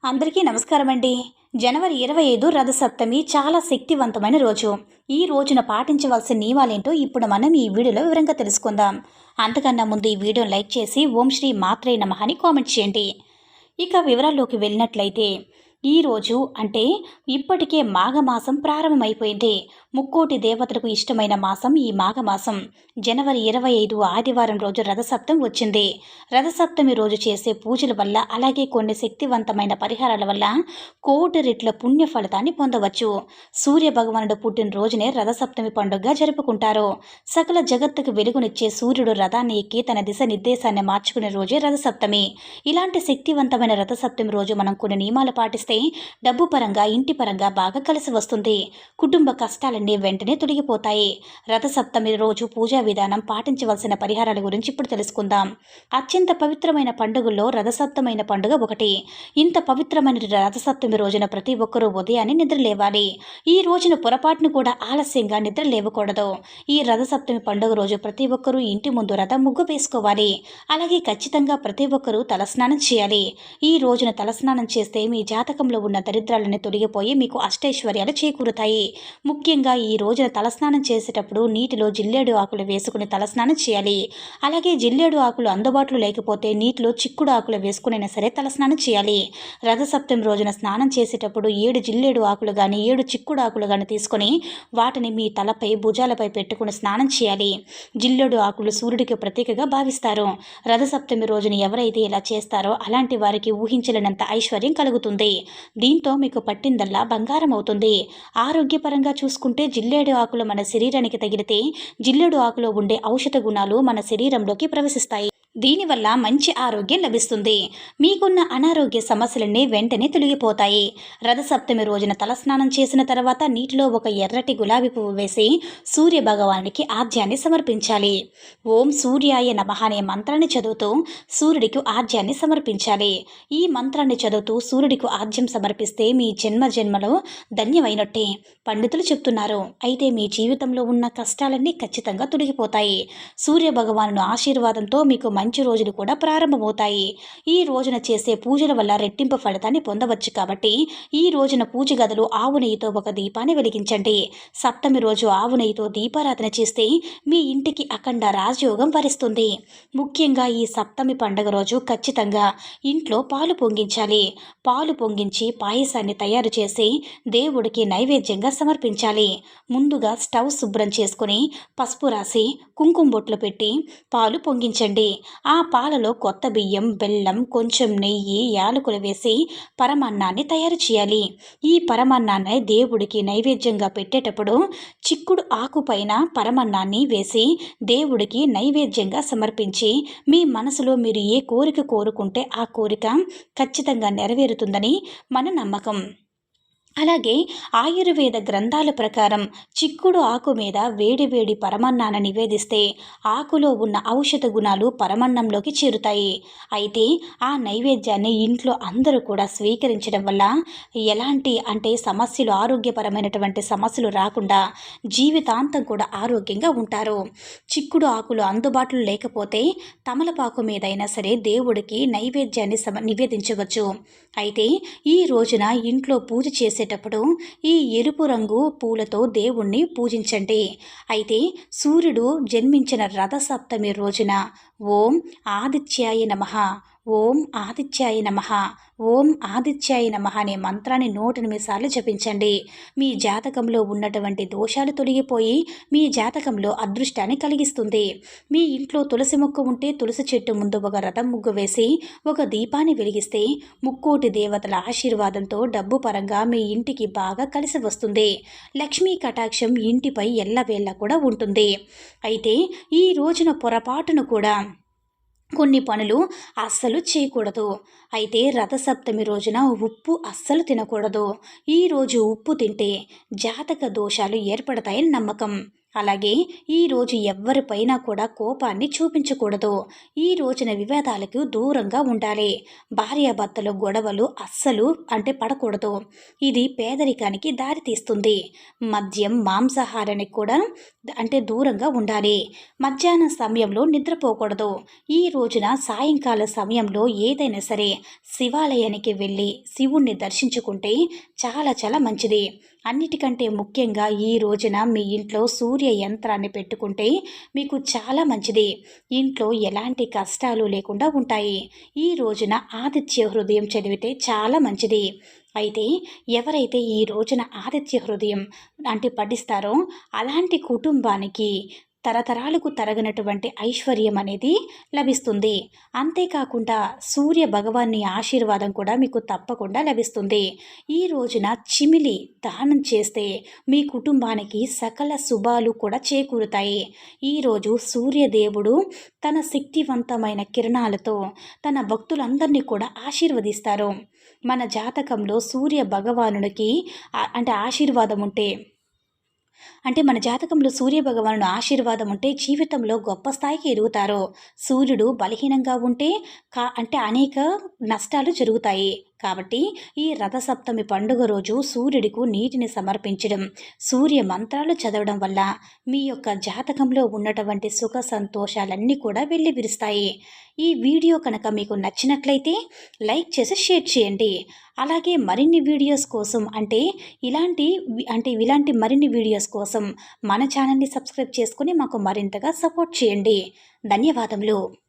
అందరికీ నమస్కారం అండి. జనవరి 25 రథసప్తమి చాలా శక్తివంతమైన రోజు. ఈ రోజున పాటించవలసిన నియమాలేంటో ఇప్పుడు మనం ఈ వీడియోలో వివరంగా తెలుసుకుందాం. అంతకన్నా ముందు ఈ వీడియోని లైక్ చేసి ఓం శ్రీ మాత్రే నమః అని కామెంట్ చేయండి. ఇక వివరాల్లోకి వెళ్ళినట్లయితే ఈరోజు అంటే ఇప్పటికే మాఘమాసం ప్రారంభమైపోయింది. ముక్కోటి దేవతలకు ఇష్టమైన మాసం ఈ మాఘమాసం. జనవరి 25 ఆదివారం రోజు రథసప్తమి వచ్చింది. రథసప్తమి రోజు చేసే పూజల వల్ల అలాగే కొన్ని శక్తివంతమైన పరిహారాల వల్ల కోటి రెట్ల పుణ్య ఫలితాన్ని పొందవచ్చు. సూర్య భగవానుడు పుట్టినరోజునే రథసప్తమి పండుగగా జరుపుకుంటారు. సకల జగత్తుకు వెలుగునిచ్చే సూర్యుడు రథాన్ని ఎక్కి తన దిశ నిర్దేశాన్ని మార్చుకునే రోజే రథసప్తమి. ఇలాంటి శక్తివంతమైన రథసప్తమి రోజు మనం కొన్ని నియమాలు పాటిస్తే డబ్బు పరంగా ఇంటి పరంగా బాగా కలిసి వస్తుంది. కుటుంబ కష్టాలన్నీ వెంటనే తొలగిపోతాయి. రథసప్తమి రోజు పూజా విధానం పాటించవలసిన పరిహారాల గురించి ఇప్పుడు తెలుసుకుందాం. అత్యంత పవిత్రమైన పండుగల్లో రథసప్తమైన పండుగ ఒకటి. ఇంత పవిత్రమైన రథసప్తమి రోజున ప్రతి ఒక్కరూ ఉదయాన్నే నిద్ర లేవాలి. ఈ రోజున పొరపాటును కూడా ఆలస్యంగా నిద్ర లేవకూడదు. ఈ రథసప్తమి పండుగ రోజు ప్రతి ఒక్కరూ ఇంటి ముందు రథ ముగ్గు వేసుకోవాలి. అలాగే ఖచ్చితంగా ప్రతి ఒక్కరూ తలస్నానం చేయాలి. ఈ రోజున తలస్నానం చేస్తే మీ జాతకంలో ఉన్న దరిద్రాలన్నీ తొలగిపోయి మీకు అష్టైశ్వర్యాలు చేకూరుతాయి. ముఖ్యంగా ఈ రోజున తలస్నానం చేసేటప్పుడు నీటిలో జిల్లేడు ఆకులు వేసుకుని తలస్నానం చేయాలి. అలాగే జిల్లేడు ఆకులు అందుబాటులో లేకపోతే నీటిలో చిక్కుడు ఆకులు వేసుకునైనా సరే తలస్నానం చేయాలి. రథసప్తమి రోజున స్నానం చేసేటప్పుడు 7 జిల్లేడు ఆకులు కానీ 7 చిక్కుడు ఆకులు కానీ తీసుకొని వాటిని మీ తలపై భుజాలపై పెట్టుకుని స్నానం చేయాలి. జిల్లేడు ఆకులు సూర్యుడికి ప్రతీకగా భావిస్తారు. రథసప్తమి రోజున ఎవరైతే ఇలా చేస్తారో అలాంటి వారికి ఊహించలేనంత ఐశ్వర్యం కలుగుతుంది. దీంతో మీకు పట్టిందల్లా బంగారం అవుతుంది. ఆరోగ్యపరంగా చూసుకుంటే జిల్లేడు ఆకులు మన శరీరానికి తగిలితే జిల్లేడు ఆకులో ఉండే ఔషధ గుణాలు మన శరీరంలోకి ప్రవేశిస్తాయి. దీనివల్ల మంచి ఆరోగ్యం లభిస్తుంది. మీకున్న అనారోగ్య సమస్యలన్నీ వెంటనే తొలగిపోతాయి. రథసప్తమి రోజున తలస్నానం చేసిన తర్వాత నీటిలో ఒక ఎర్రటి గులాబీ పువ్వు వేసి సూర్య భగవానుడికి ఆజ్యాన్ని సమర్పించాలి. ఓం సూర్యాయ నమః అనే మంత్రాన్ని చదువుతూ సూర్యుడికి ఆజ్యాన్ని సమర్పించాలి. ఈ మంత్రాన్ని చదువుతూ సూర్యుడికి ఆజ్యం సమర్పిస్తే మీ జన్మలో ధన్యమైనట్టే పండితులు చెప్తున్నారు. అయితే మీ జీవితంలో ఉన్న కష్టాలన్నీ ఖచ్చితంగా తొలగిపోతాయి. సూర్య భగవాను ఆశీర్వాదంతో మీకు మంచి రోజులు కూడా ప్రారంభమవుతాయి. ఈ రోజున చేసే పూజల వల్ల రెట్టింపు ఫలితాన్ని పొందవచ్చు. కాబట్టి ఈ రోజున పూజ గదిలో ఆవు నెయ్యితో ఒక దీపాన్ని వెలిగించండి. సప్తమి రోజు ఆవు నెయ్యితో దీపారాధన చేస్తే మీ ఇంటికి అఖండ రాజయోగం వరిస్తుంది. ముఖ్యంగా ఈ సప్తమి పండుగ రోజు ఖచ్చితంగా ఇంట్లో పాలు పొంగించాలి. పాలు పొంగించి పాయసాన్ని తయారు చేసి దేవుడికి నైవేద్యంగా సమర్పించాలి. ముందుగా స్టవ్ శుభ్రం చేసుకుని పసుపు రాసి కుంకుమ బొట్లు పెట్టి పాలు పొంగించండి. ఆ పాలలో కొత్త బియ్యం, బెల్లం, కొంచెం నెయ్యి, యాలకులు వేసి పరమాన్నాన్ని తయారు చేయాలి. ఈ పరమాన్నాన్ని దేవుడికి నైవేద్యంగా పెట్టేటప్పుడు చిక్కుడు ఆకు పైన పరమాన్నాన్ని వేసి దేవుడికి నైవేద్యంగా సమర్పించి మీ మనసులో మీరు ఏ కోరిక కోరుకుంటే ఆ కోరిక ఖచ్చితంగా నెరవేరుతుందని మన నమ్మకం. అలాగే ఆయుర్వేద గ్రంథాల ప్రకారం చిక్కుడు ఆకు మీద వేడి పరమన్నాన్ని నివేదిస్తే ఆకులో ఉన్న ఔషధ గుణాలు పరమన్నంలోకి చేరుతాయి. అయితే ఆ నైవేద్యాన్ని ఇంట్లో అందరూ కూడా స్వీకరించడం వల్ల ఎలాంటి సమస్యలు ఆరోగ్యపరమైనటువంటి సమస్యలు రాకుండా జీవితాంతం కూడా ఆరోగ్యంగా ఉంటారు. చిక్కుడు ఆకులు అందుబాటులో లేకపోతే తమలపాకు మీదైనా సరే దేవుడికి నైవేద్యాన్ని నివేదించవచ్చు. అయితే ఈ రోజున ఇంట్లో పూజ చేసేటప్పుడు ఈ ఎరుపు రంగు పూలతో దేవుణ్ణి పూజించండి. అయితే సూర్యుడు జన్మించిన రథసప్తమి రోజున ఓం ఆదిత్యాయ నమః, ఓం ఆదిత్యాయ నమః, ఓం ఆదిత్యాయ నమః అనే మంత్రాన్ని 108 సార్లు జపించండి. మీ జాతకంలో ఉన్నటువంటి దోషాలు తొలగిపోయి మీ జాతకంలో అదృష్టాన్ని కలిగిస్తుంది. మీ ఇంట్లో తులసి మొక్క ఉంటే తులసి చెట్టు ముందు ఒక రథం ముగ్గు వేసి ఒక దీపాన్ని వెలిగిస్తే ముక్కోటి దేవతల ఆశీర్వాదంతో డబ్బు పరంగా మీ ఇంటికి బాగా కలిసి వస్తుంది. లక్ష్మీ కటాక్షం ఇంటిపై ఎల్లవేళ కూడా ఉంటుంది. అయితే ఈ రోజున పొరపాటును కూడా కొన్ని పనులు అస్సలు చేయకూడదు. అయితే రథసప్తమి రోజున ఉప్పు అస్సలు తినకూడదు. ఈరోజు ఉప్పు తింటే జాతక దోషాలు ఏర్పడతాయని నమ్మకం. అలాగే ఈరోజు ఎవ్వరిపైనా కూడా కోపాన్ని చూపించకూడదు. ఈ రోజున వివాదాలకు దూరంగా ఉండాలి. భార్యాభర్తల గొడవలు అస్సలు పడకూడదు. ఇది పేదరికానికి దారితీస్తుంది. మద్యం మాంసాహారానికి కూడా దూరంగా ఉండాలి. మధ్యాహ్న సమయంలో నిద్రపోకూడదు. ఈ రోజున సాయంకాల సమయంలో ఏదైనా సరే శివాలయానికి వెళ్ళి శివుణ్ణి దర్శించుకుంటే చాలా చాలా మంచిది. అన్నిటికంటే ముఖ్యంగా ఈ రోజున మీ ఇంట్లో సూర్య యంత్రాన్ని పెట్టుకుంటే మీకు చాలా మంచిది. ఇంట్లో ఎలాంటి కష్టాలు లేకుండా ఉంటాయి. ఈ రోజున ఆదిత్య హృదయం చదివితే చాలా మంచిది. అయితే ఎవరైతే ఈ రోజున ఆదిత్య హృదయం పఠిస్తారో అలాంటి కుటుంబానికి తరతరాలకు తరగనటువంటి ఐశ్వర్యం అనేది లభిస్తుంది. అంతేకాకుండా సూర్య భగవాన్ని ఆశీర్వాదం కూడా మీకు తప్పకుండా లభిస్తుంది. ఈ రోజున చిమిలి దానం చేస్తే మీ కుటుంబానికి సకల శుభాలు కూడా చేకూరుతాయి. ఈరోజు సూర్యదేవుడు తన శక్తివంతమైన కిరణాలతో తన భక్తులందరినీ కూడా ఆశీర్వదిస్తారు. మన జాతకంలో సూర్య భగవానుడికి ఆశీర్వాదం ఉంటే మన జాతకంలో సూర్యభగవానుడు ఆశీర్వాదం ఉంటే జీవితంలో గొప్ప స్థాయికి ఎదుగుతారు. సూర్యుడు బలహీనంగా ఉంటే అనేక నష్టాలు జరుగుతాయి. కాబట్టి ఈ రథసప్తమి పండుగ రోజు సూర్యుడికి నీటిని సమర్పించడం, సూర్య మంత్రాలు చదవడం వల్ల మీ యొక్క జాతకంలో ఉన్నటువంటి సుఖ సంతోషాలన్నీ కూడా వెల్లివిరుస్తాయి. ఈ వీడియో కనుక మీకు నచ్చినట్లయితే లైక్ చేసి షేర్ చేయండి. అలాగే మరిన్ని వీడియోస్ కోసం ఇలాంటి మరిన్ని వీడియోస్ కోసం మన ఛానల్ని సబ్స్క్రైబ్ చేసుకుని మాకు మరింతగా సపోర్ట్ చేయండి. ధన్యవాదములు.